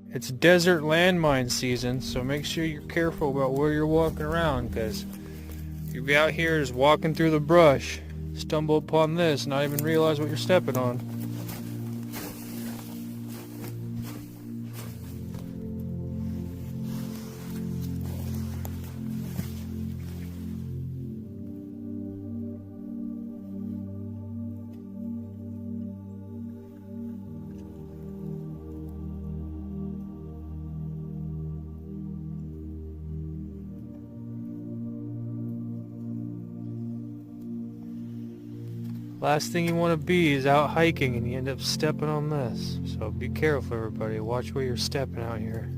It's desert landmine season, so make sure you're careful about where you're walking around, because you'll be out here just walking through the brush, stumble upon this, not even realize what you're stepping on. Last thing you want to be is out hiking and you end up stepping on this. So be careful, everybody. Watch where you're stepping out here.